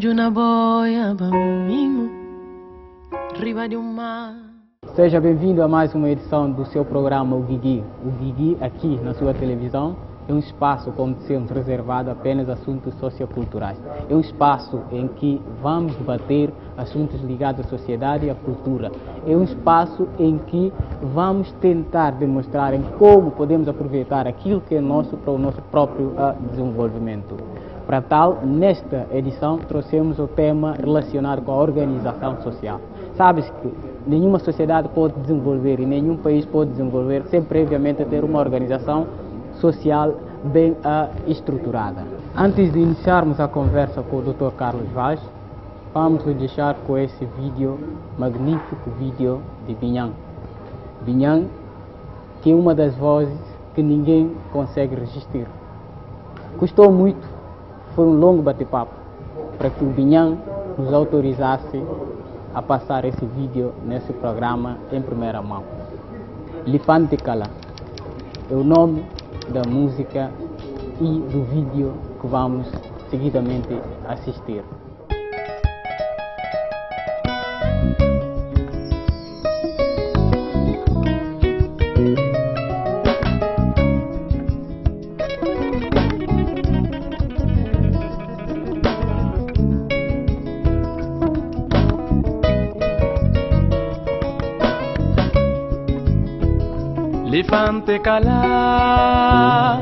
Fujo na boia, bamimo, riba de um mar. Seja bem-vindo a mais uma edição do seu programa O Guigui. O Guigui, aqui na sua televisão, é um espaço, como dissemos, reservado apenas a assuntos socioculturais. É um espaço em que vamos debater assuntos ligados à sociedade e à cultura. É um espaço em que vamos tentar demonstrar em como podemos aproveitar aquilo que é nosso para o nosso próprio desenvolvimento. Para tal, nesta edição, trouxemos o tema relacionado com a organização social. Sabes que nenhuma sociedade pode desenvolver e nenhum país pode desenvolver sem previamente ter uma organização social bem estruturada. Antes de iniciarmos a conversa com o Dr. Carlos Vaz, vamos nos deixar com esse vídeo, magnífico vídeo de Binhang. Binhang, que é uma das vozes que ninguém consegue resistir. Custou muito, foi um longo bate-papo para que o Binhang nos autorizasse a passar esse vídeo nesse programa em primeira mão. Lifante Kala é o nome da música e do vídeo que vamos seguidamente assistir. Lifante Kala,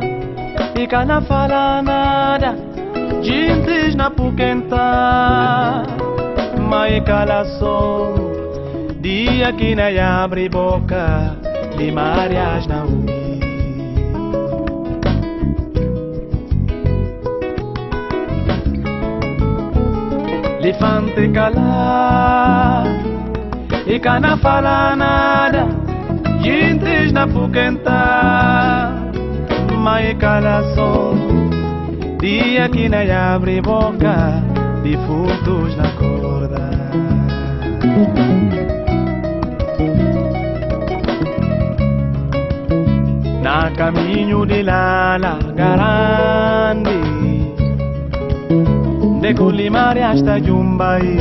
fica na fala nada, gente na puquenta, mas cala som, dia que não abre boca, limarias na umi. Lifante Kala, fica na fala nada, gente na puquenta, mas cala som, dia que não abre boca, defuntos na corda. Na caminho de Lala Grande, de Culimare hasta Jumbai.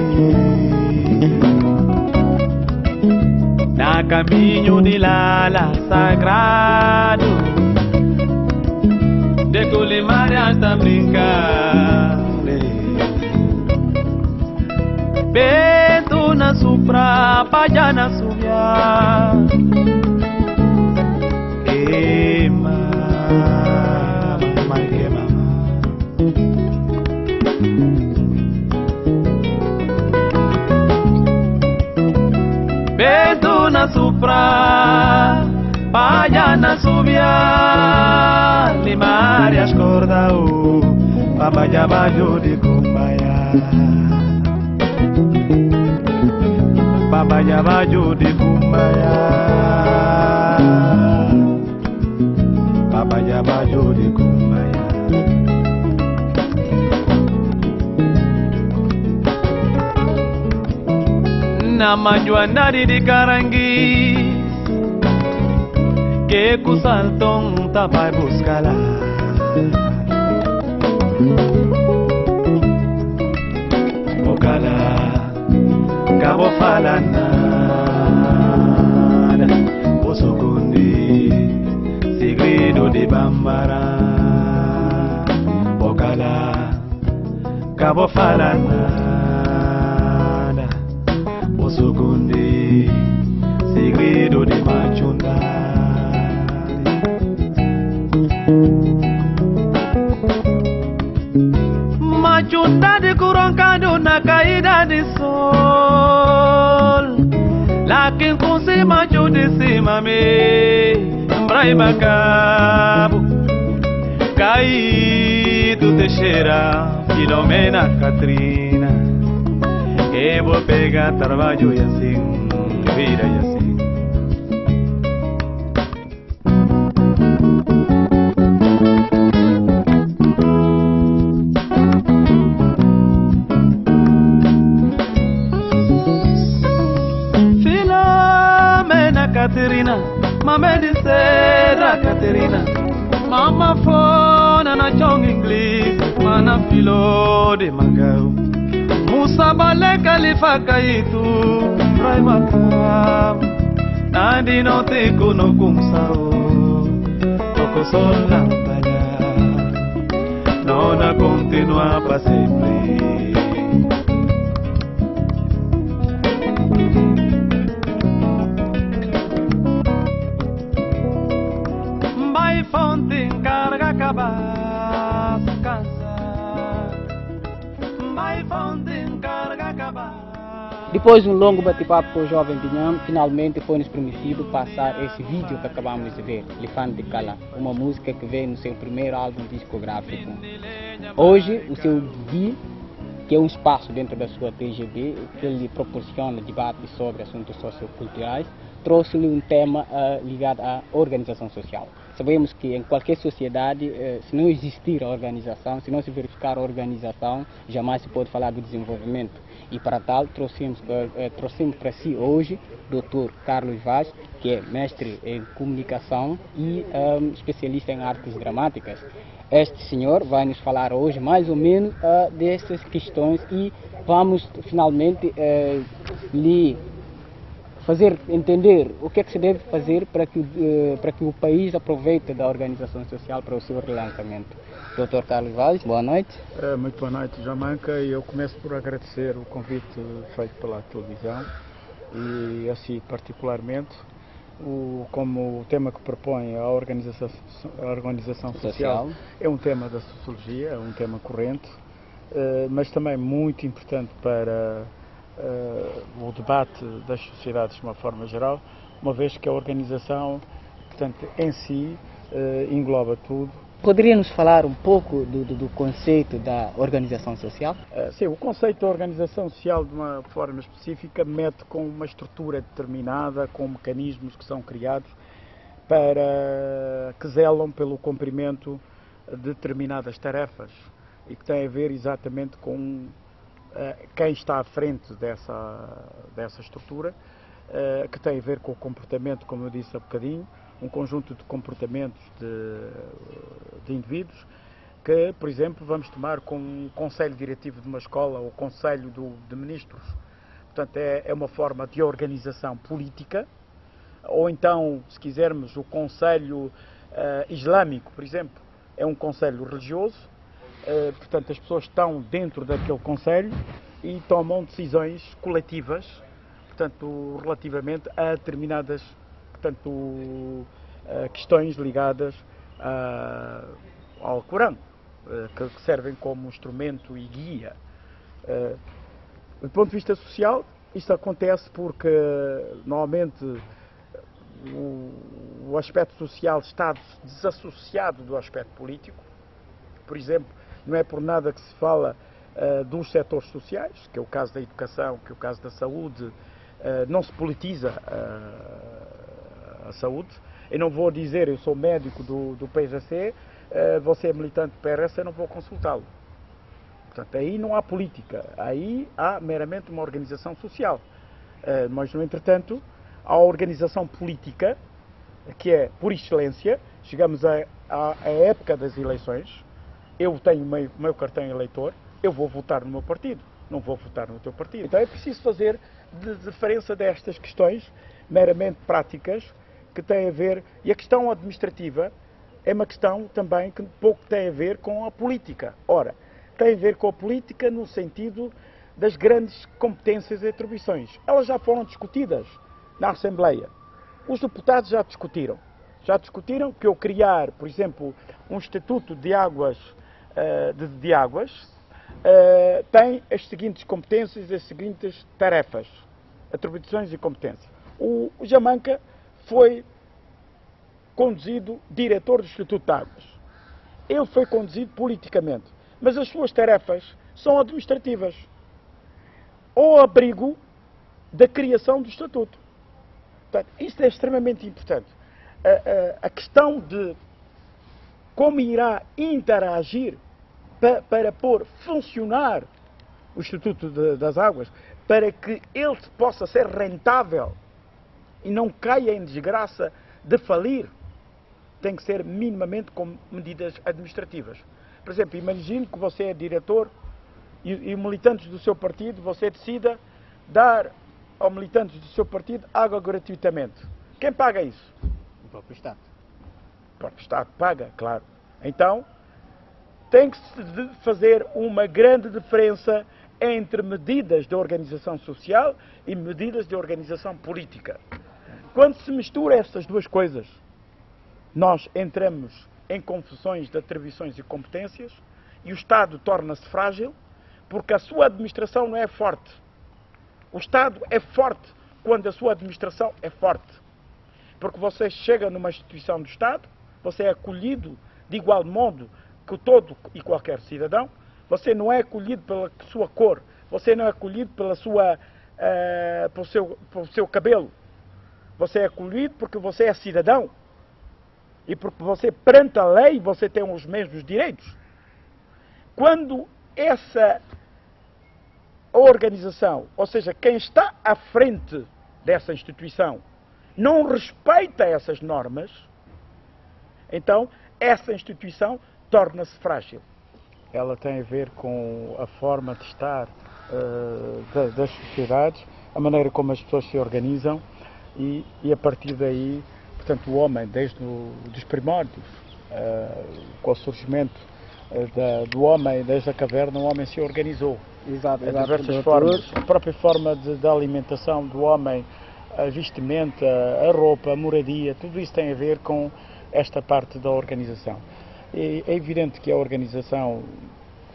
Na caminho de Lala Sagrado, de Culimare hasta brincar. Vento na supra, paja na subia. Vento na supra, paja na subia, limare as cordas, papai abaixo de cumbaya, papai abaixo de cumbaya, papai abaixo de cumbaya. Na majuanari de Caranguí, que com saltão tá vai buscar lá. Ocala, cabo fala nada, o sucundi, segredo de Bambara. Ocala, cabo fala nada, o sucundi, segredo de Machunda. Machunda de curancado na caída de sol, lá quem com se macho de cima me embraiba cabo, caído Teixeira, Filomena Catrina, que vou pegar trabalho e assim, vira e assim. Caterina, mama de Serra Caterina, mama fona na chong inglês, mana filo de Macau, sabale kalifaka itu Rai makam Nadi no te kuno kumsao Toko sol lampaya Nona continua para sempre Vai fonte encarga acabar cansa Vai fonte encarga acabar. Depois de um longo bate-papo com o jovem Pinham, finalmente foi-nos permitido passar esse vídeo que acabamos de ver, Elefante de Cala, uma música que veio no seu primeiro álbum discográfico. Hoje, o seu Gui, que é um espaço dentro da sua TGB, que lhe proporciona debates sobre assuntos socioculturais, trouxe-lhe um tema ligado à organização social. Sabemos que em qualquer sociedade, se não existir a organização, se não se verificar a organização, jamais se pode falar do desenvolvimento. E para tal, trouxemos para si hoje o Dr. Carlos Vaz, que é mestre em comunicação e especialista em artes dramáticas. Este senhor vai nos falar hoje mais ou menos dessas questões e vamos finalmente lhe fazer entender o que é que se deve fazer para que o país aproveite da organização social para o seu relançamento. Dr. Carlos Vaz, boa noite. Muito boa noite, Jamanca, e eu começo por agradecer o convite feito pela televisão e assim particularmente como o tema que propõe a organização social é um tema da sociologia, é um tema corrente, mas também muito importante para o debate das sociedades de uma forma geral, uma vez que a organização, portanto, em si engloba tudo. Poderia nos falar um pouco do conceito da organização social? Sim, o conceito da organização social, de uma forma específica, mete com uma estrutura determinada, com mecanismos que são criados para que zelam pelo cumprimento de determinadas tarefas e que têm a ver exatamente com quem está à frente dessa estrutura, que tem a ver com o comportamento, como eu disse há bocadinho, um conjunto de comportamentos de indivíduos que, por exemplo, vamos tomar com um conselho diretivo de uma escola ou conselho de ministros. Portanto, é uma forma de organização política, ou então, se quisermos, o conselho islâmico, por exemplo, é um conselho religioso. Portanto, as pessoas estão dentro daquele conselho e tomam decisões coletivas, portanto, relativamente a determinadas, portanto, questões ligadas ao Corão, que servem como instrumento e guia. Do ponto de vista social, isto acontece porque, normalmente, o aspecto social está desassociado do aspecto político. Por exemplo, não é por nada que se fala dos setores sociais, que é o caso da educação, que é o caso da saúde, não se politiza a saúde. Eu não vou dizer, eu sou médico do PJC, você é militante do PRS, eu não vou consultá-lo. Portanto, aí não há política, aí há meramente uma organização social. Mas, no entretanto, a organização política, que é por excelência, chegamos à época das eleições. Eu tenho o meu cartão eleitor, eu vou votar no meu partido, não vou votar no teu partido. Então é preciso fazer diferença destas questões meramente práticas que têm a ver, e a questão administrativa é uma questão também que pouco tem a ver com a política. Ora, tem a ver com a política no sentido das grandes competências e atribuições. Elas já foram discutidas na Assembleia. Os deputados já discutiram que eu criar, por exemplo, um Estatuto de Águas, tem as seguintes competências, as seguintes tarefas, atribuições e competências. O Jamanca foi conduzido diretor do Estatuto de Águas. Ele foi conduzido politicamente, mas as suas tarefas são administrativas, ao abrigo da criação do Estatuto. Portanto, isto é extremamente importante. A questão de como irá interagir para pôr funcionar o Estatuto das Águas, para que ele possa ser rentável e não caia em desgraça de falir, tem que ser minimamente com medidas administrativas. Por exemplo, imagine que você é diretor e militantes do seu partido, você decida dar aos militantes do seu partido água gratuitamente. Quem paga isso? O próprio Estado. O próprio Estado paga, claro. Então, tem que se fazer uma grande diferença entre medidas de organização social e medidas de organização política. Quando se mistura essas duas coisas, nós entramos em confusões de atribuições e competências e o Estado torna-se frágil porque a sua administração não é forte. O Estado é forte quando a sua administração é forte. Porque você chega numa instituição do Estado, você é acolhido de igual modo que todo e qualquer cidadão. Você não é acolhido pela sua cor, você não é acolhido pelo seu cabelo. Você é acolhido porque você é cidadão. E porque você, perante a lei, você tem os mesmos direitos. Quando essa organização, ou seja, quem está à frente dessa instituição, não respeita essas normas, então essa instituição torna-se frágil. Ela tem a ver com a forma de estar das sociedades, a maneira como as pessoas se organizam e a partir daí, portanto, o homem, desde os primórdios, com o surgimento do homem, desde a caverna, o homem se organizou. Exato, De diversas formas. A própria forma da alimentação do homem, a vestimenta, a roupa, a moradia, tudo isso tem a ver com esta parte da organização. E é evidente que a organização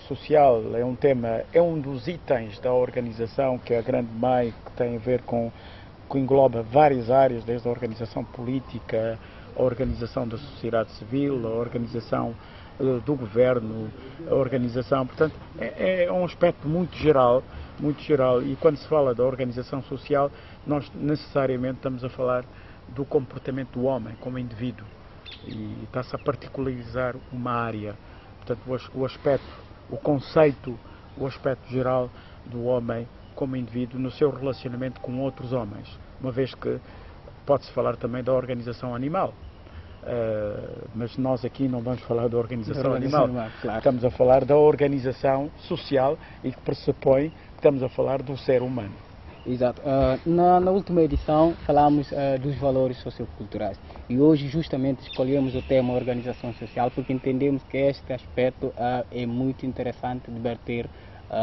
social é um tema, é um dos itens da organização, que é a grande mãe, que tem a ver que engloba várias áreas, desde a organização política, a organização da sociedade civil, a organização do governo, a organização, portanto, é um aspecto muito geral, e quando se fala da organização social, nós necessariamente estamos a falar do comportamento do homem como indivíduo, e está-se a particularizar uma área, portanto, o aspecto, o conceito, o aspecto geral do homem como indivíduo no seu relacionamento com outros homens, uma vez que pode-se falar também da organização animal. Mas nós aqui não vamos falar da organização animal, claro. Estamos a falar da organização social e que pressupõe que estamos a falar do ser humano. Exato. Na última edição falámos dos valores socioculturais e hoje justamente escolhemos o tema organização social porque entendemos que este aspecto é muito interessante de debater,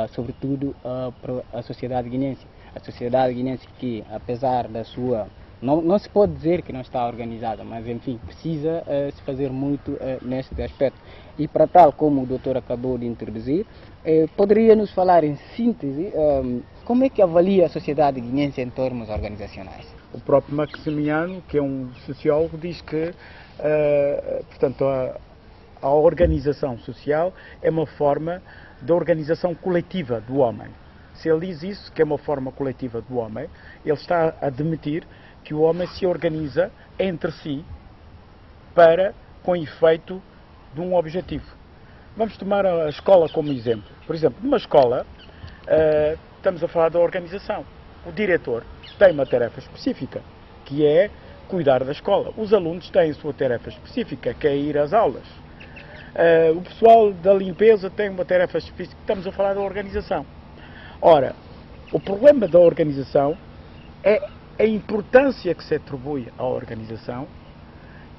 sobretudo para a sociedade guinense. A sociedade guinense que, apesar da sua... Não se pode dizer que não está organizada, mas enfim, precisa se fazer muito neste aspecto. E para tal, como o doutor acabou de introduzir, poderia nos falar em síntese como é que avalia a sociedade guinense em termos organizacionais? O próprio Maximiano, que é um sociólogo, diz que portanto, a organização social é uma forma de organização coletiva do homem. Se ele diz isso, que é uma forma coletiva do homem, ele está a admitir que o homem se organiza entre si com efeito de um objetivo. Vamos tomar a escola como exemplo. Por exemplo, numa escola, estamos a falar da organização. O diretor tem uma tarefa específica, que é cuidar da escola. Os alunos têm a sua tarefa específica, que é ir às aulas. O pessoal da limpeza tem uma tarefa específica, estamos a falar da organização. Ora, o problema da organização é a importância que se atribui à organização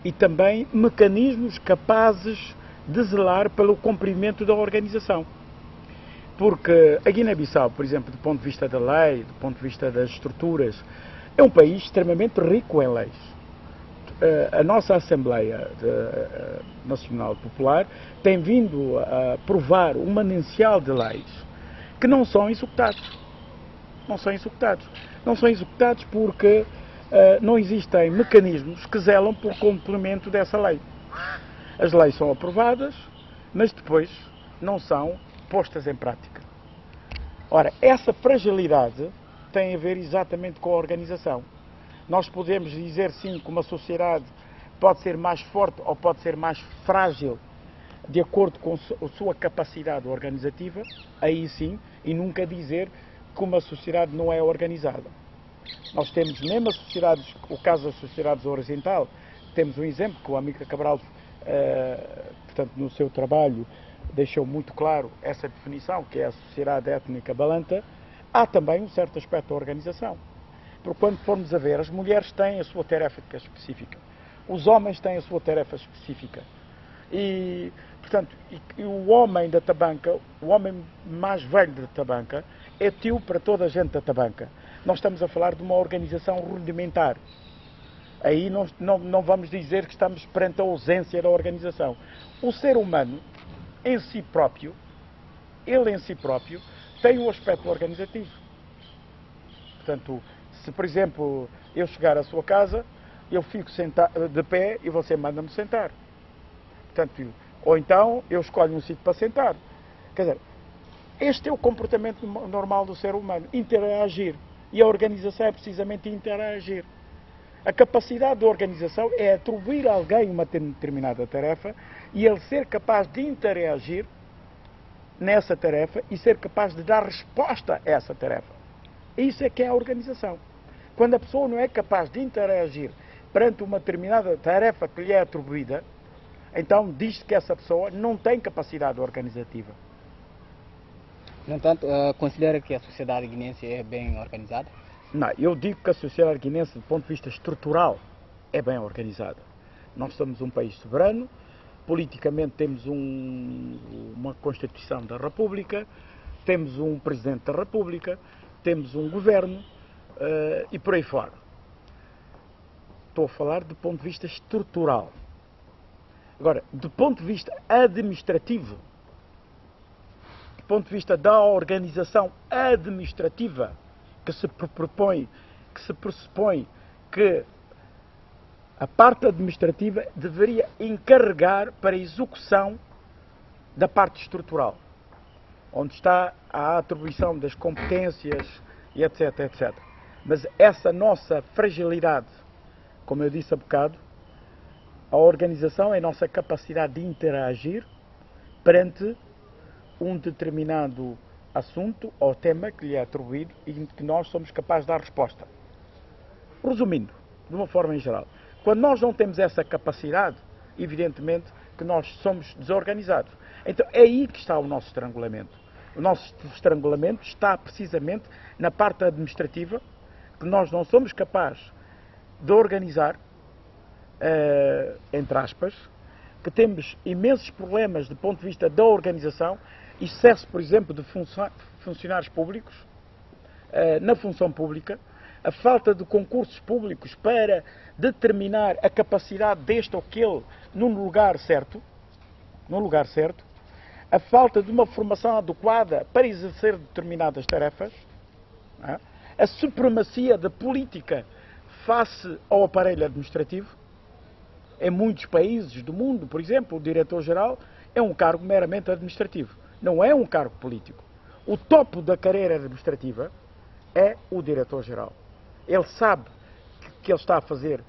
e também mecanismos capazes de zelar pelo cumprimento da organização. Porque a Guiné-Bissau, por exemplo, do ponto de vista da lei, do ponto de vista das estruturas, é um país extremamente rico em leis. A nossa Assembleia Nacional Popular tem vindo a aprovar um manancial de leis que não são executados. Não são executados. Não são executados porque não existem mecanismos que zelam pelo cumprimento dessa lei. As leis são aprovadas, mas depois não são postas em prática. Ora, essa fragilidade tem a ver exatamente com a organização. Nós podemos dizer sim que uma sociedade pode ser mais forte ou pode ser mais frágil de acordo com a sua capacidade organizativa, aí sim, e nunca dizer que uma sociedade não é organizada. Nós temos mesmo as sociedades, o caso das sociedades horizontais, temos um exemplo que o Amílcar Cabral, portanto, no seu trabalho, deixou muito claro essa definição, que é a sociedade étnica balanta, há também um certo aspecto da organização. Porque quando formos a ver, as mulheres têm a sua tarefa específica, os homens têm a sua tarefa específica. E, portanto, o homem da tabanca, o homem mais velho da tabanca, é tio para toda a gente da tabanca. Nós estamos a falar de uma organização rudimentar. Aí não vamos dizer que estamos perante a ausência da organização. O ser humano, em si próprio, ele em si próprio, tem um aspecto organizativo. Portanto, se por exemplo eu chegar à sua casa, eu fico de pé e você manda-me sentar. Portanto, ou então eu escolho um sítio para sentar. Quer dizer, este é o comportamento normal do ser humano, interagir. E a organização é precisamente interagir. A capacidade de organização é atribuir a alguém uma determinada tarefa e ele ser capaz de interagir nessa tarefa e ser capaz de dar resposta a essa tarefa. Isso é que é a organização. Quando a pessoa não é capaz de interagir perante uma determinada tarefa que lhe é atribuída, então diz-se que essa pessoa não tem capacidade organizativa. No entanto, considera que a sociedade guinense é bem organizada? Não, eu digo que a sociedade guinense, do ponto de vista estrutural, é bem organizada. Nós somos um país soberano, politicamente temos uma Constituição da República, temos um Presidente da República, temos um Governo e por aí fora. Estou a falar do ponto de vista estrutural. Agora, do ponto de vista administrativo, do ponto de vista da organização administrativa, que se pressupõe que a parte administrativa deveria encarregar para a execução da parte estrutural, onde está a atribuição das competências e etc, etc. Mas essa nossa fragilidade, como eu disse há bocado, a organização é a nossa capacidade de interagir perante um determinado assunto ou tema que lhe é atribuído e que nós somos capazes de dar resposta. Resumindo, de uma forma em geral, quando nós não temos essa capacidade, evidentemente que nós somos desorganizados. Então é aí que está o nosso estrangulamento. O nosso estrangulamento está precisamente na parte administrativa, que nós não somos capazes de organizar, entre aspas, que temos imensos problemas do ponto de vista da organização, excesso, por exemplo, de funcionários públicos, na função pública, a falta de concursos públicos para determinar a capacidade deste ou aquele no lugar certo, a falta de uma formação adequada para exercer determinadas tarefas, a supremacia da política face ao aparelho administrativo. Em muitos países do mundo, por exemplo, o diretor-geral é um cargo meramente administrativo, não é um cargo político. O topo da carreira administrativa é o diretor-geral. Ele sabe que ele está a fazer,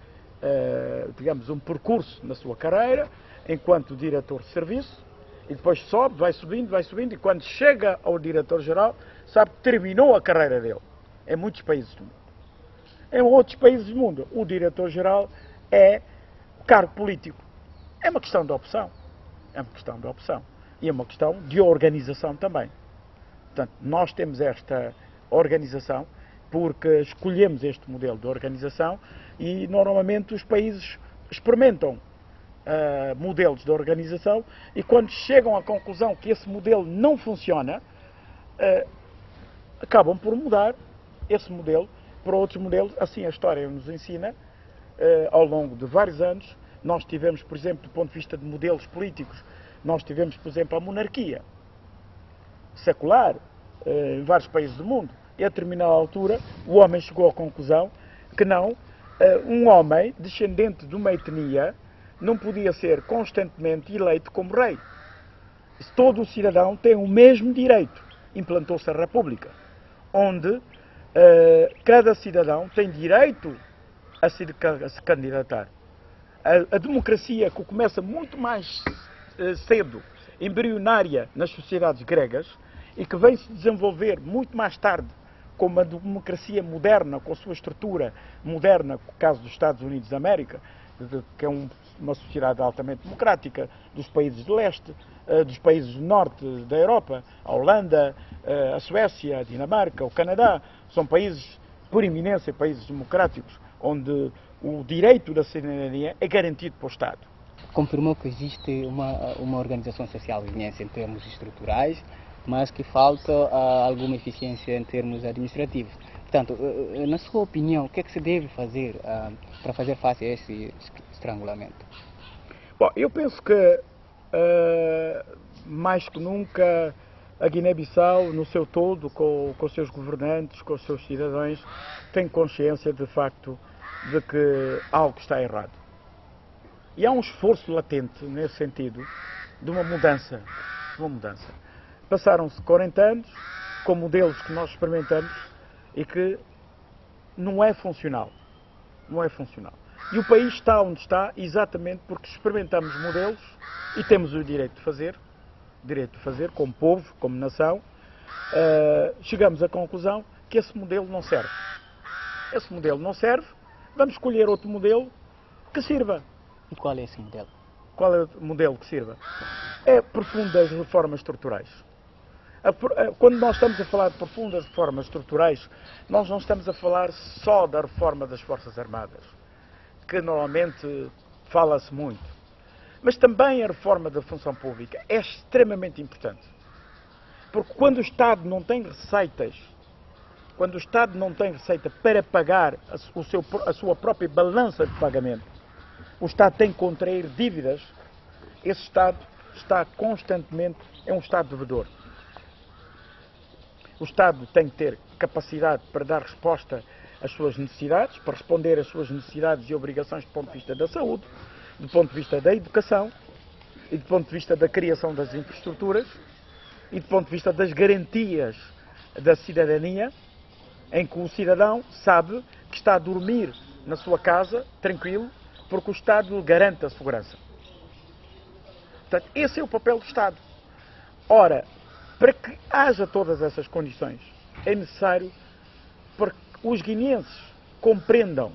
digamos, um percurso na sua carreira enquanto diretor de serviço, e depois sobe, vai subindo, e quando chega ao diretor-geral, sabe que terminou a carreira dele. Em muitos países do mundo. Em outros países do mundo, o diretor-geral é cargo político. É uma questão de opção. E é uma questão de organização também. Portanto, nós temos esta organização porque escolhemos este modelo de organização e normalmente os países experimentam modelos de organização e quando chegam à conclusão que esse modelo não funciona, acabam por mudar esse modelo para outros modelos. Assim a história nos ensina, ao longo de vários anos. Nós tivemos, por exemplo, do ponto de vista de modelos políticos, nós tivemos, por exemplo, a monarquia secular em vários países do mundo. E a determinada altura, o homem chegou à conclusão que não, um homem descendente de uma etnia não podia ser constantemente eleito como rei. Todo o cidadão tem o mesmo direito. Implantou-se a República, onde cada cidadão tem direito a se candidatar. A democracia, que começa muito mais cedo, embrionária nas sociedades gregas, e que vem se desenvolver muito mais tarde como a democracia moderna, com a sua estrutura moderna, no caso dos Estados Unidos da América, que é uma sociedade altamente democrática, dos países de leste, dos países do norte da Europa, a Holanda, a Suécia, a Dinamarca, o Canadá, são países, por eminência, países democráticos, onde o direito da cidadania é garantido pelo Estado. Confirmou que existe uma organização social guineense em termos estruturais, mas que falta alguma eficiência em termos administrativos. Portanto, na sua opinião, o que é que se deve fazer para fazer face a esse estrangulamento? Bom, eu penso que, mais que nunca, a Guiné-Bissau, no seu todo, com os seus governantes, com os seus cidadãos, tem consciência, de facto, de que algo está errado. E há um esforço latente, nesse sentido, de uma mudança. Passaram-se 40 anos com modelos que nós experimentamos e que não é funcional. E o país está onde está exatamente porque experimentamos modelos e temos o direito de fazer, como povo, como nação. Chegamos à conclusão que esse modelo não serve. Vamos escolher outro modelo que sirva. E qual é esse modelo? Qual é o modelo que sirva? É profundas reformas estruturais. Quando nós estamos a falar de profundas reformas estruturais, nós não estamos a falar só da reforma das Forças Armadas, que normalmente fala-se muito, mas também a reforma da função pública é extremamente importante. Porque quando o Estado não tem receitas, para pagar a sua própria balança de pagamento, o Estado tem que contrair dívidas, esse Estado está constantemente, é um Estado devedor. O Estado tem que ter capacidade para dar resposta às suas necessidades, para responder às suas necessidades e obrigações do ponto de vista da saúde, do ponto de vista da educação, e do ponto de vista da criação das infraestruturas, e do ponto de vista das garantias da cidadania, em que o cidadão sabe que está a dormir na sua casa, tranquilo, porque o Estado lhe garante a segurança. Portanto, esse é o papel do Estado. Ora, para que haja todas essas condições, é necessário que os guineenses compreendam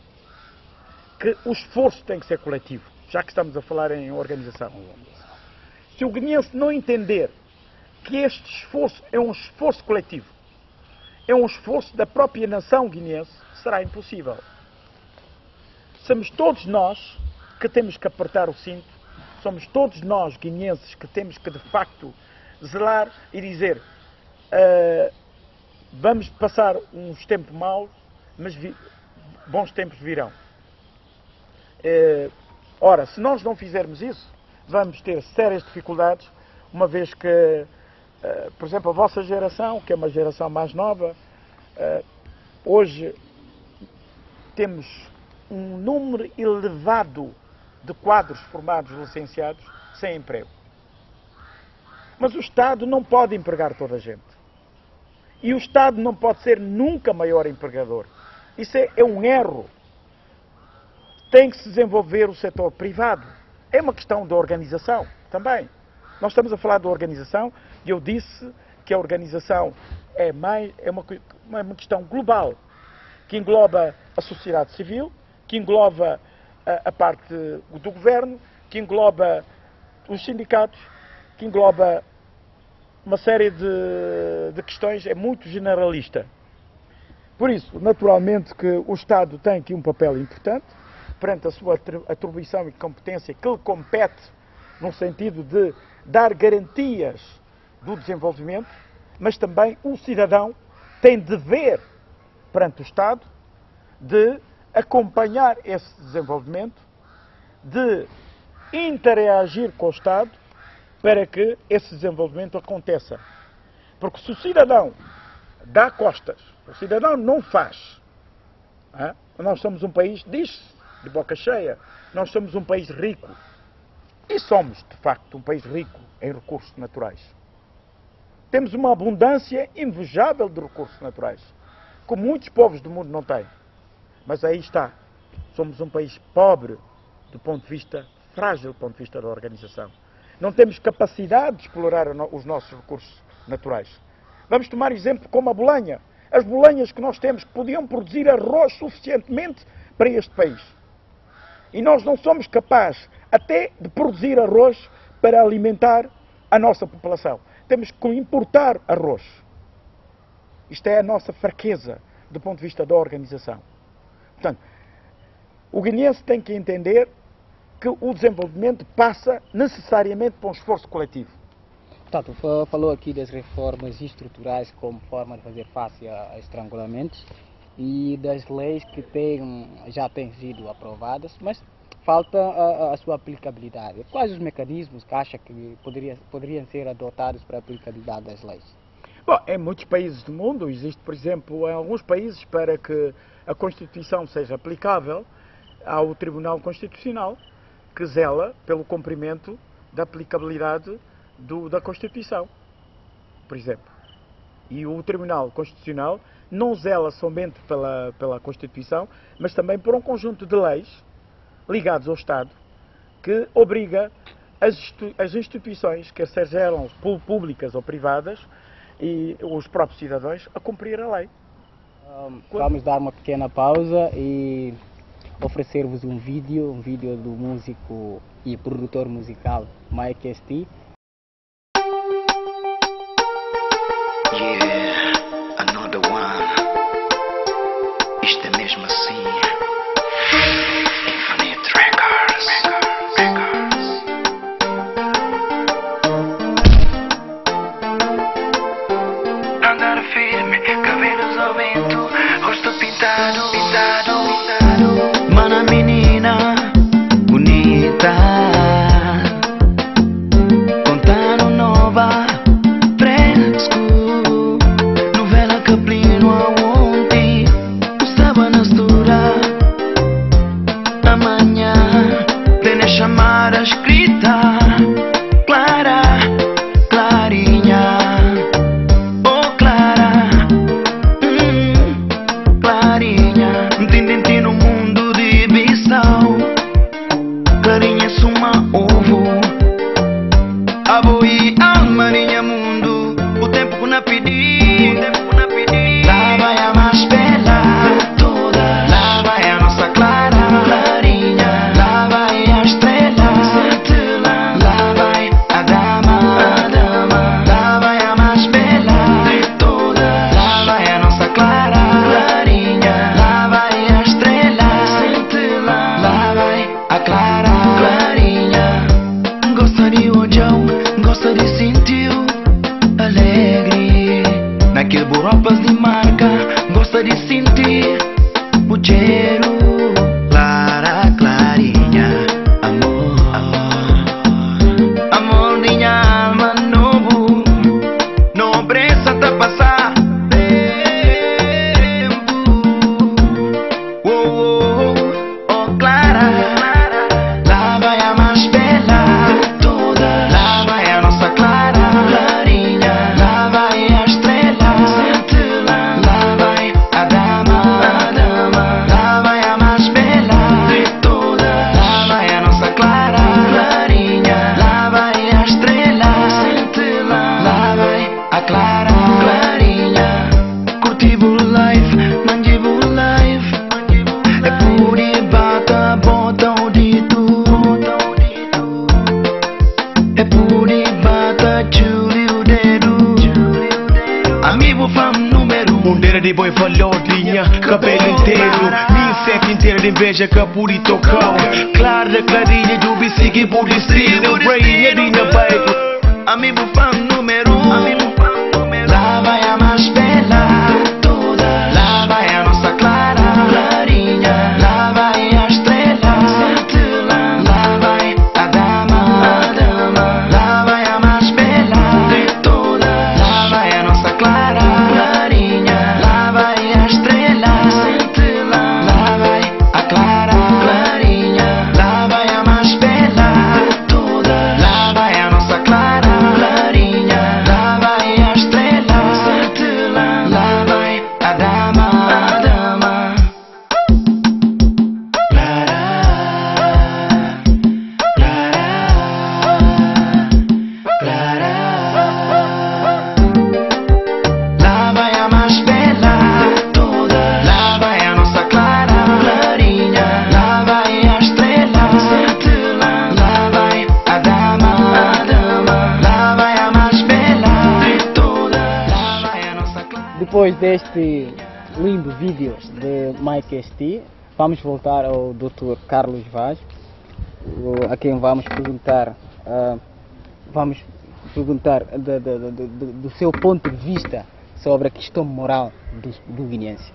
que o esforço tem que ser coletivo, já que estamos a falar em organização. Se o guineense não entender que este esforço é um esforço coletivo, é um esforço da própria nação guineense, será impossível. Somos todos nós que temos que apertar o cinto, somos todos nós guineenses que temos que, de facto, zelar e dizer vamos passar uns tempos maus, mas bons tempos virão. Ora, se nós não fizermos isso, vamos ter sérias dificuldades, uma vez que, por exemplo, a vossa geração, que é uma geração mais nova, hoje temos um número elevado de quadros formados licenciados sem emprego. Mas o Estado não pode empregar toda a gente. E o Estado não pode ser nunca maior empregador. Isso é um erro. Tem que se desenvolver o setor privado. É uma questão de organização também. Nós estamos a falar de organização e eu disse que a organização é uma questão global, que engloba a sociedade civil, que engloba a parte do governo, que engloba os sindicatos, que engloba uma série de questões, é muito generalista. Por isso, naturalmente, que o Estado tem aqui um papel importante, perante a sua atribuição e competência que lhe compete, no sentido de dar garantias do desenvolvimento, mas também o cidadão tem dever, perante o Estado, de acompanhar esse desenvolvimento, de interagir com o Estado para que esse desenvolvimento aconteça. Porque se o cidadão dá costas, o cidadão não faz, nós somos um país, diz-se, de boca cheia, nós somos um país rico. E somos, de facto, um país rico em recursos naturais. Temos uma abundância invejável de recursos naturais, que muitos povos do mundo não têm. Mas aí está. Somos um país pobre do ponto de vista, frágil do ponto de vista da organização. Não temos capacidade de explorar os nossos recursos naturais. Vamos tomar exemplo como a bolenha. As bolenhas que nós temos que podiam produzir arroz suficientemente para este país. E nós não somos capazes até de produzir arroz para alimentar a nossa população. Temos que importar arroz. Isto é a nossa fraqueza do ponto de vista da organização. Portanto, o guineense tem que entender que o desenvolvimento passa necessariamente por um esforço coletivo. Portanto, falou aqui das reformas estruturais como forma de fazer face a estrangulamentos e das leis que já têm sido aprovadas, mas falta a sua aplicabilidade. Quais os mecanismos que acha que poderiam ser adotados para a aplicabilidade das leis? Bom, em muitos países do mundo, existe, por exemplo, em alguns países, para que a Constituição seja aplicável, há o Tribunal Constitucional, que zela pelo cumprimento da aplicabilidade da Constituição, por exemplo. E o Tribunal Constitucional não zela somente pela Constituição, mas também por um conjunto de leis ligados ao Estado, que obriga as instituições, quer sejam públicas ou privadas, e os próprios cidadãos a cumprir a lei. Vamos dar uma pequena pausa e oferecer-vos um vídeo do músico e produtor musical Mike ST. Yeah, another one. Isto é mesmo assim. Infinite Records. Andar firme, cabelos ao vento, rosto pintado. Mana menina, bonita, contando nova, fresco, novela que pleno aonde estava na estura. Amanhã, plena chamada escrita, clara, clarinha. Clarinha, entendente no mundo de Bissau. Clarinha suma ovo, aboi almarinha mundo. O tempo que não pedi, lá vai a mais bela de todas. Lá vai a nossa Clara, clarinha. Lá vai a estrela, lá vai a dama. Lá vai a mais bela de todas. Lá vai a nossa Clara, a Clara, clarinha. Gosta de ojão, gosta de sentir alegre naquele boropas de marca. Gosta de sentir o cheiro. Clara, clarinha, amor, amor minha alma novo. Não precisa tá passar tempo. Oh, Clara. Lá vai a mais bela de todas. Lá vai a nossa Clara, clarinha. Lá vai a estrela, lá vai a dama. Lá vai a mais bela de todas. Lá vai a nossa Clara, clarinha. Lá vai a estrela, lá vai a Clara, clarinha. Curtivo life, mangivo life. É por e bata, bota o dito. É por e bata, chuli o dedo. Amigo fam número Bandeira de boi falou linha, cabelo inteiro. Insecto inteiro de inveja que por e tocou. Clara, clarinha, do bicicleta por distrito. Rainha de na bairro. Amigo fam número. Lá vai a mais bela de todas. Lá vai a nossa Clara, clarinha. Lá vai a estrela, lá vai a dama. Lá vai a mais bela de todas. Lá vai a nossa Clara, clarinha. Lá vai a estrela, lá vai a Clara, clarinha. Lá vai a mais bela de todas. Lá vai a nossa Clara, clarinha. Lá vai Depois deste lindo vídeo de Mike ST, vamos voltar ao Dr. Carlos Vaz, a quem vamos perguntar do seu ponto de vista sobre a questão moral do guineense.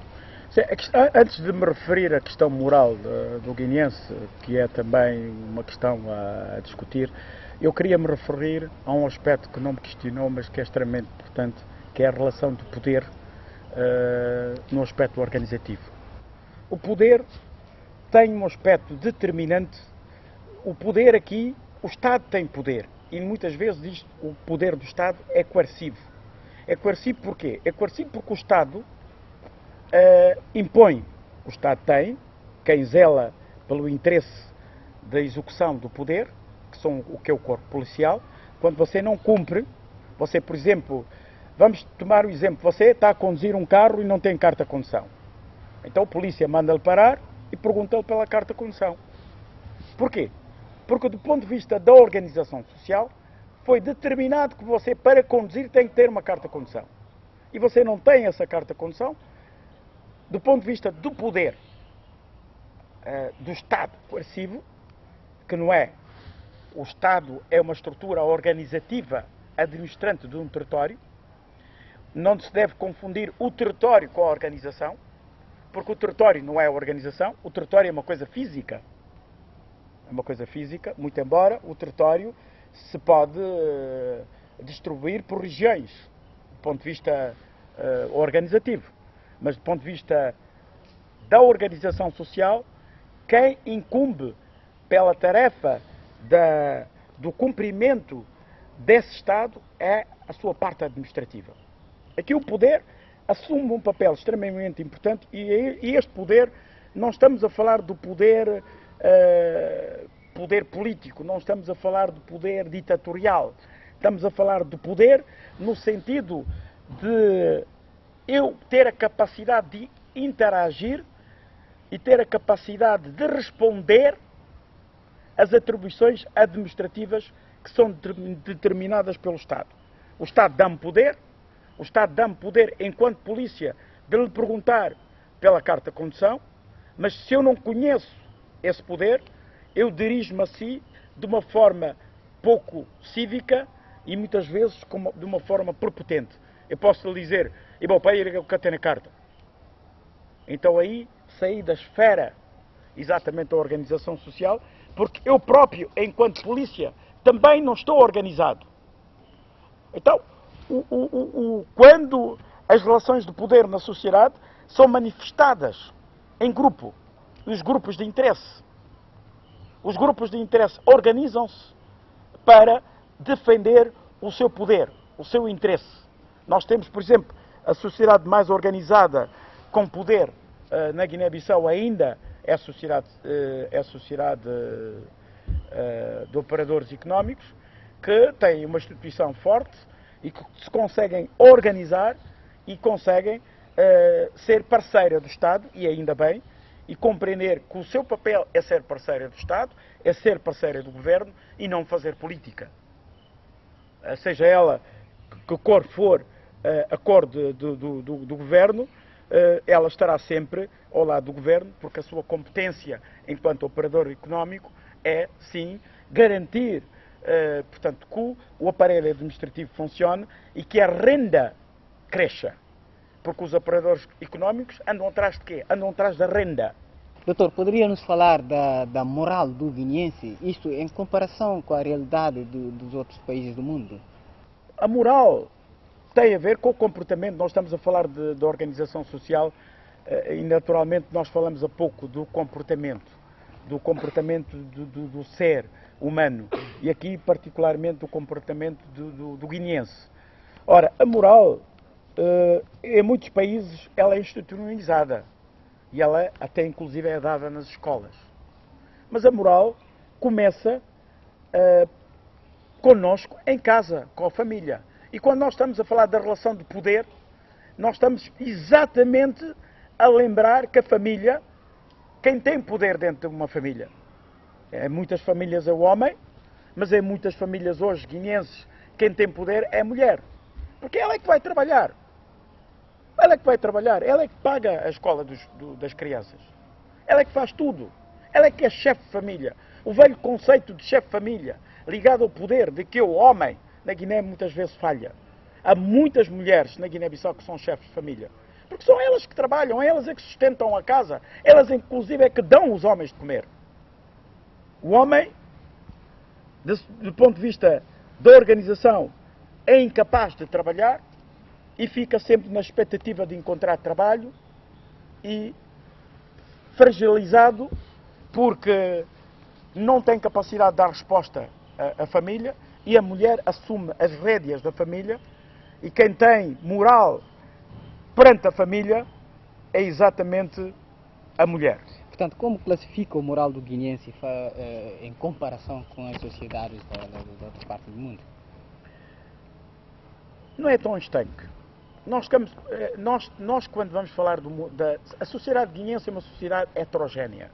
Antes de me referir à questão moral do guineense, que é também uma questão a discutir, eu queria me referir a um aspecto que não me questionou, mas que é extremamente importante, que é a relação do poder no aspecto organizativo. O poder tem um aspecto determinante. O poder aqui, o Estado tem poder, e muitas vezes isto, o poder do Estado é coercivo. É coercivo porquê? É coercivo porque o Estado impõe. O Estado tem quem zela pelo interesse da execução do poder, que é o corpo policial. Quando você não cumpre, você, por exemplo, vamos tomar o exemplo, você está a conduzir um carro e não tem carta de condução. Então a polícia manda-lhe parar e pergunta-lhe pela carta de condução. Porquê? Porque do ponto de vista da organização social, foi determinado que você, para conduzir, tem que ter uma carta de condução. E você não tem essa carta de condução. Do ponto de vista do poder do Estado coercivo, que não é, o Estado é uma estrutura organizativa administrante de um território, não se deve confundir o território com a organização, porque o território não é a organização, o território é uma coisa física. É uma coisa física, muito embora o território se pode distribuir por regiões, do ponto de vista organizativo. Mas do ponto de vista da organização social, quem incumbe pela tarefa do cumprimento desse Estado é a sua parte administrativa. Aqui o poder assume um papel extremamente importante e este poder, não estamos a falar do poder político, não estamos a falar do poder ditatorial, estamos a falar do poder no sentido de eu ter a capacidade de interagir e ter a capacidade de responder às atribuições administrativas que são determinadas pelo Estado. O Estado dá-me poder, o Estado dá-me poder enquanto polícia de lhe perguntar pela carta de condução, mas se eu não conheço esse poder, eu dirijo-me a si de uma forma pouco cívica e muitas vezes de uma forma prepotente. Eu posso lhe dizer, e bom, para ir que tem na carta. Então aí saí da esfera exatamente da organização social, porque eu próprio, enquanto polícia, também não estou organizado. Então, quando as relações de poder na sociedade são manifestadas em grupo, os grupos de interesse. Os grupos de interesse organizam-se para defender o seu poder, o seu interesse. Nós temos, por exemplo, a sociedade mais organizada com poder na Guiné-Bissau ainda é a sociedade de operadores económicos, que têm uma instituição forte e que se conseguem organizar e conseguem ser parceira do Estado, e ainda bem, e compreender que o seu papel é ser parceira do Estado, é ser parceira do Governo e não fazer política. Seja ela que cor for a cor do Governo, ela estará sempre ao lado do Governo, porque a sua competência enquanto operador económico é, sim, garantir, portanto, que o aparelho administrativo funcione e que a renda cresça. Porque os operadores económicos andam atrás de quê? Andam atrás da renda. Doutor, poderia nos falar da moral do guineense, isto em comparação com a realidade dos outros países do mundo? A moral tem a ver com o comportamento. Nós estamos a falar de organização social e naturalmente nós falamos há pouco do comportamento do ser humano e aqui particularmente do comportamento do guineense. Ora, a moral em muitos países ela é institucionalizada e ela até inclusive é dada nas escolas. Mas a moral começa connosco em casa, com a família. E quando nós estamos a falar da relação de poder, nós estamos exatamente a lembrar que a família, quem tem poder dentro de uma família, em muitas famílias é o homem, mas em muitas famílias hoje guineenses, quem tem poder é a mulher. Porque ela é que vai trabalhar. Ela é que vai trabalhar, ela é que paga a escola das crianças. Ela é que faz tudo. Ela é que é chefe de família. O velho conceito de chefe de família, ligado ao poder de que o homem na Guiné muitas vezes falha. Há muitas mulheres na Guiné-Bissau que são chefes de família. Porque são elas que trabalham, elas é que sustentam a casa, elas inclusive é que dão os homens de comer. O homem, do ponto de vista da organização, é incapaz de trabalhar e fica sempre na expectativa de encontrar trabalho e fragilizado porque não tem capacidade de dar resposta à família e a mulher assume as rédeas da família e quem tem moral perante a família é exatamente a mulher. Portanto, como classifica o moral do guineense em comparação com as sociedades da outra parte do mundo? Não é tão estanque. Nós quando vamos falar a sociedade guineense é uma sociedade heterogénea.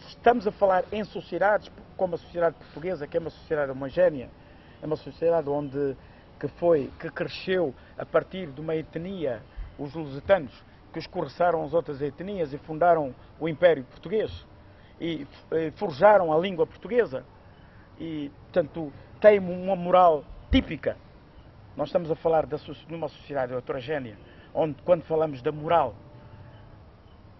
Estamos a falar em sociedades como a sociedade portuguesa, que é uma sociedade homogénea, é uma sociedade que cresceu a partir de uma etnia, os lusitanos, que escorreçaram as outras etnias e fundaram o Império Português e forjaram a língua portuguesa e, portanto, tem uma moral típica. Nós estamos a falar de uma sociedade heterogénea, onde, quando falamos da moral,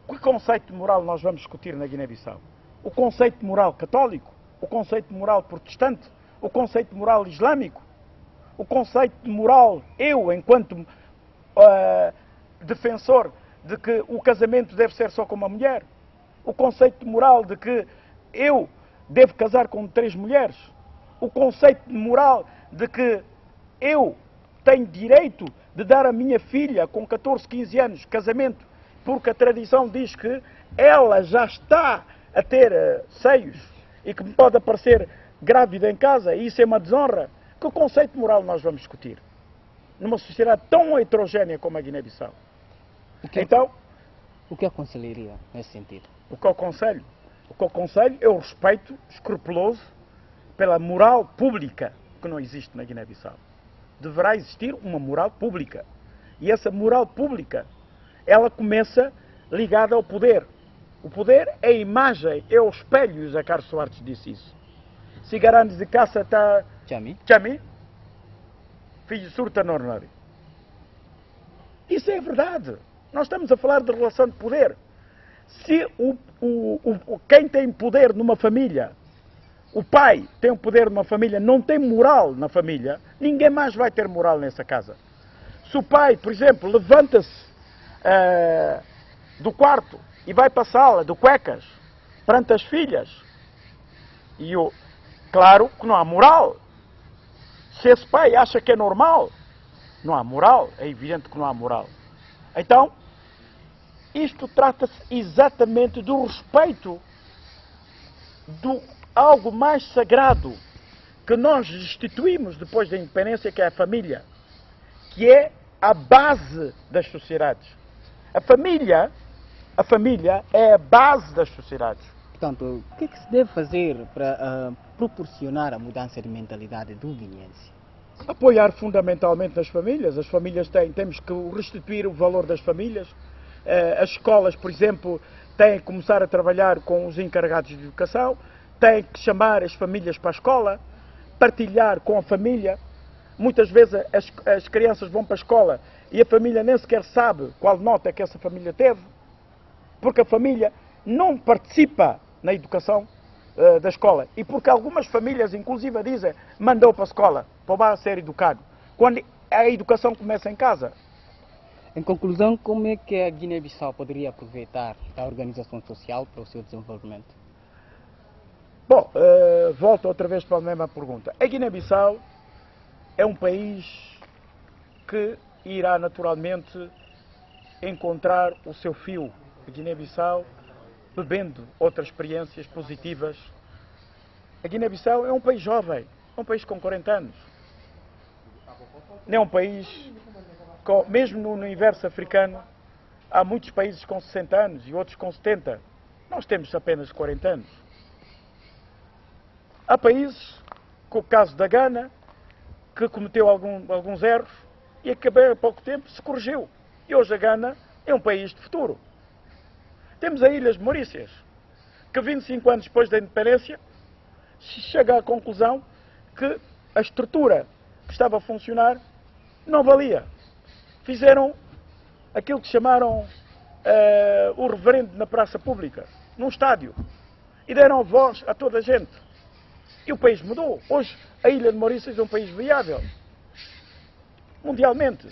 que conceito de moral nós vamos discutir na Guiné-Bissau? O conceito de moral católico? O conceito de moral protestante? O conceito de moral islâmico? O conceito de moral, eu, enquanto defensor de que o casamento deve ser só com uma mulher? O conceito de moral de que eu devo casar com 3 mulheres? O conceito de moral de que eu tenho direito de dar a minha filha com 14, 15 anos casamento, porque a tradição diz que ela já está a ter seios e que me pode aparecer grávida em casa e isso é uma desonra? Que conceito moral nós vamos discutir? Numa sociedade tão heterogénea como a Guiné-Bissau. Então, o que aconselharia nesse sentido? O que eu aconselho? O que eu aconselho é o respeito escrupuloso pela moral pública que não existe na Guiné-Bissau. Deverá existir uma moral pública. E essa moral pública, ela começa ligada ao poder. O poder é a imagem, é o espelho, e o Zé Carlos Soares disse isso. Cigarandes de caça está... Chami? Filho de surta nornari. Isso é verdade. Nós estamos a falar de relação de poder. Se quem tem poder numa família, o pai tem o poder numa família, não tem moral na família, ninguém mais vai ter moral nessa casa. Se o pai, por exemplo, levanta-se do quarto e vai para a sala de cuecas perante as filhas, claro que não há moral. Se esse pai acha que é normal, não há moral, é evidente que não há moral. Então, isto trata-se exatamente do respeito do algo mais sagrado que nós instituímos depois da independência, que é a família, que é a base das sociedades. A família é a base das sociedades. Portanto, o que é que se deve fazer para proporcionar a mudança de mentalidade do guineense? Apoiar fundamentalmente as famílias. As famílias temos que restituir o valor das famílias. As escolas, por exemplo, têm que começar a trabalhar com os encarregados de educação, têm que chamar as famílias para a escola, partilhar com a família. Muitas vezes as crianças vão para a escola e a família nem sequer sabe qual nota que essa família teve, porque a família não participa na educação da escola. E porque algumas famílias, inclusive, dizem, mandou para a escola, para ser educado, quando a educação começa em casa. Em conclusão, como é que a Guiné-Bissau poderia aproveitar a organização social para o seu desenvolvimento? Bom, volto outra vez para a mesma pergunta. A Guiné-Bissau é um país que irá naturalmente encontrar o seu fio. A Guiné-Bissau, bebendo outras experiências positivas. A Guiné-Bissau é um país jovem, é um país com 40 anos. Não é um país, mesmo no universo africano, há muitos países com 60 anos e outros com 70. Nós temos apenas 40 anos. Há países, como o caso da Gana, que cometeu alguns erros e há pouco tempo se corrigiu. E hoje a Gana é um país de futuro. Temos as Ilhas Maurícias, que 25 anos depois da independência se chega à conclusão que a estrutura que estava a funcionar não valia. Fizeram aquilo que chamaram o referendo na praça pública, num estádio, e deram voz a toda a gente. E o país mudou. Hoje a Ilha de Maurícias é um país viável, mundialmente.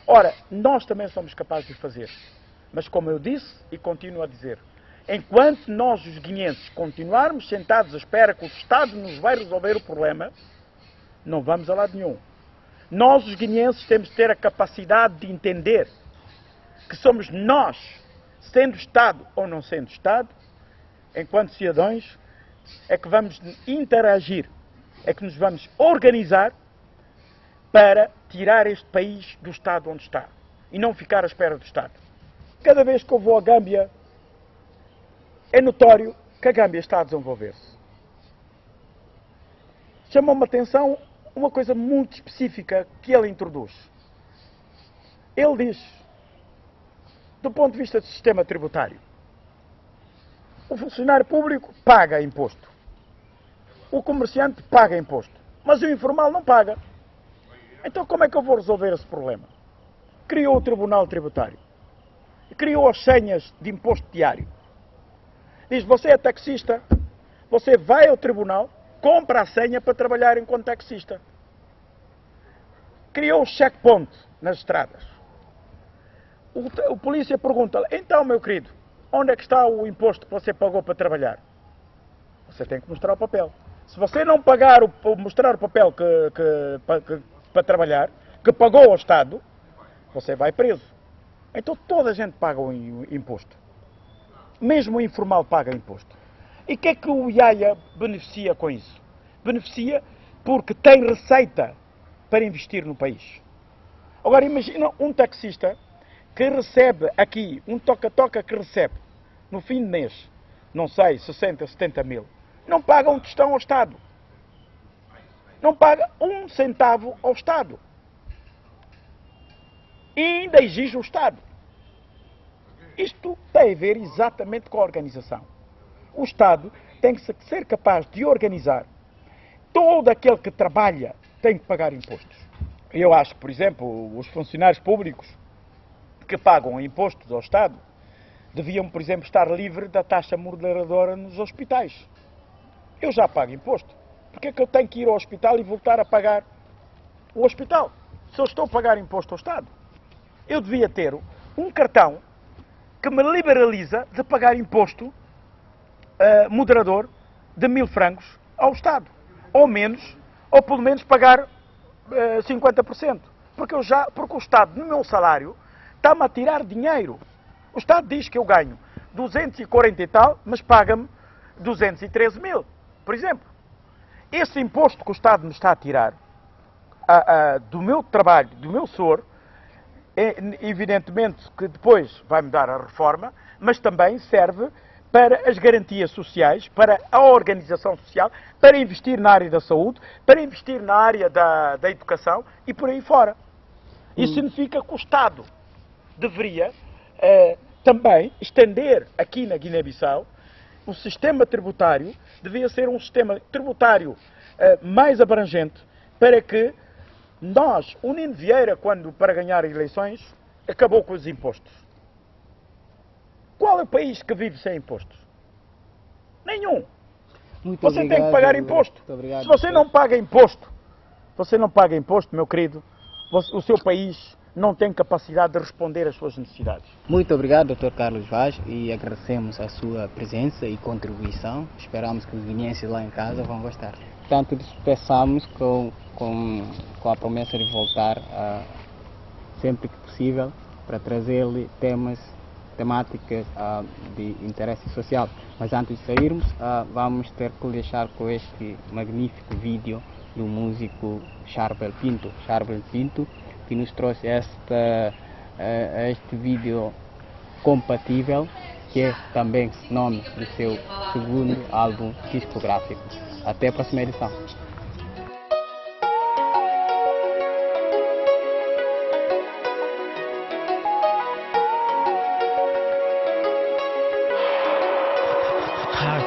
Ora, nós também somos capazes de fazer. Mas como eu disse e continuo a dizer, enquanto nós os guineenses continuarmos sentados à espera que o Estado nos vai resolver o problema, não vamos a lado nenhum. Nós os guineenses temos de ter a capacidade de entender que somos nós, sendo Estado ou não sendo Estado, enquanto cidadãos, é que vamos interagir, é que nos vamos organizar para tirar este país do estado onde está e não ficar à espera do Estado. Cada vez que eu vou à Gâmbia, é notório que a Gâmbia está a desenvolver-se. Chamou-me a atenção uma coisa muito específica que ele introduz. Ele diz, do ponto de vista do sistema tributário, o funcionário público paga imposto. O comerciante paga imposto. Mas o informal não paga. Então como é que eu vou resolver esse problema? Criou o Tribunal Tributário. Criou as senhas de imposto diário. Diz, você é taxista, você vai ao tribunal, compra a senha para trabalhar enquanto taxista. Criou o checkpoint nas estradas. O polícia pergunta-lhe, então, meu querido, onde é que está o imposto que você pagou para trabalhar? Você tem que mostrar o papel. Se você não pagar, mostrar o papel para trabalhar, que pagou ao Estado, você vai preso. Então toda a gente paga o imposto. Mesmo o informal paga imposto. E o que é que o IAIA beneficia com isso? Beneficia porque tem receita para investir no país. Agora imagina um taxista que recebe aqui, um toca-toca que recebe, no fim de mês, não sei, 60, 70 mil, não paga um tostão ao Estado. Não paga um centavo ao Estado. E ainda exige o Estado. Isto tem a ver exatamente com a organização. O Estado tem que ser capaz de organizar. Todo aquele que trabalha tem que pagar impostos. Eu acho que, por exemplo, os funcionários públicos que pagam impostos ao Estado deviam, por exemplo, estar livres da taxa moderadora nos hospitais. Eu já pago imposto. Porque é que eu tenho que ir ao hospital e voltar a pagar o hospital? Se eu estou a pagar imposto ao Estado. Eu devia ter um cartão que me liberaliza de pagar imposto moderador de 1000 francos ao Estado. Ou menos, ou pelo menos pagar 50%. Porque o Estado, no meu salário, está-me a tirar dinheiro. O Estado diz que eu ganho 240 e tal, mas paga-me 213 mil, por exemplo. Esse imposto que o Estado me está a tirar do meu trabalho, do meu soro, evidentemente que depois vai-me dar a reforma, mas também serve para as garantias sociais, para a organização social, para investir na área da saúde, para investir na área da educação e por aí fora. Isso significa que o Estado deveria também estender aqui na Guiné-Bissau o sistema tributário, devia ser um sistema tributário mais abrangente para que nós, o Nino Vieira, para ganhar eleições, acabou com os impostos. Qual é o país que vive sem impostos? Nenhum. Você tem que pagar imposto. Se você não paga imposto, meu querido, o seu país não tem capacidade de responder às suas necessidades. Muito obrigado, Dr. Carlos Vaz, e agradecemos a sua presença e contribuição. Esperamos que os guineenses lá em casa vão gostar. Portanto, despeçamos com a promessa de voltar sempre que possível para trazer-lhe temáticas de interesse social. Mas antes de sairmos, vamos ter que deixar com este magnífico vídeo do músico Charbel Pinto. Charbel Pinto, que nos trouxe este vídeo compatível, que é também nome do seu segundo álbum discográfico. Até a próxima edição.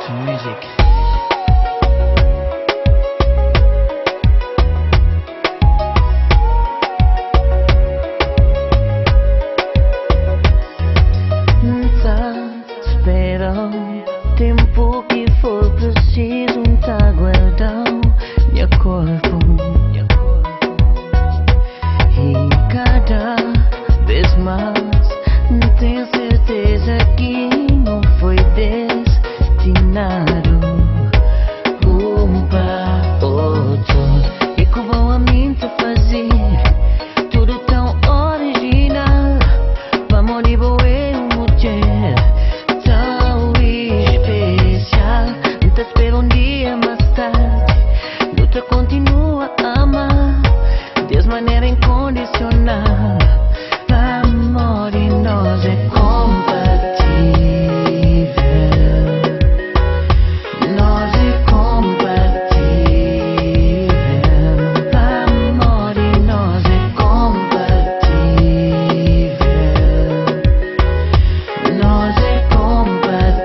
to music. Espera o tempo que for preciso, tá guardando meu corpo. E cada vez mais tenho certeza que não foi destinado um para outro. E como a mim te fazer tudo tão original, pra morrer boé mulher tão especial. Te espero um dia mais tarde, luta continua a amar de maneira incondicional. Amor e nós é compatível. Nós é compatível. Amor e nós é compatível. Nós é compatível.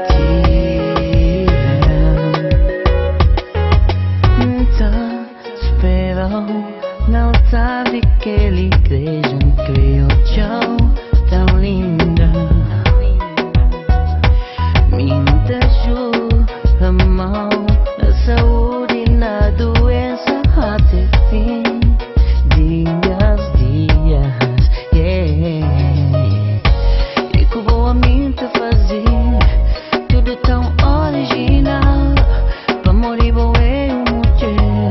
Então esperou no altar daquela igreja creio tão linda. Minta a mão na saúde e na doença até fim dias, yeah. E que vou a mim te fazer tudo tão original, pra morrer boé mulher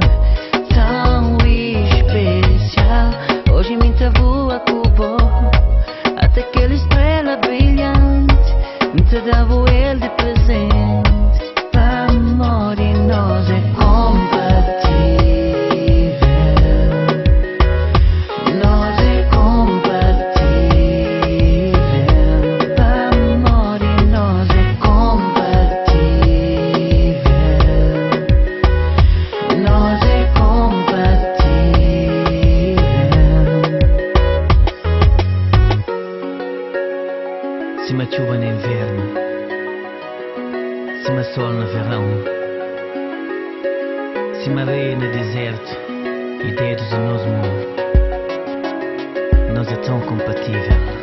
tão especial. Hoje me te voa cubo até aquela estrela brilhante, te dava ele de presente. Amor e nós é compatível. Nós é compatível. Amor e nós é compatível. Nós é compatível. Cima chuva no inverno, cima sol no verão, cima areia no deserto e dedos no nosso mundo. Nós é tão compatível.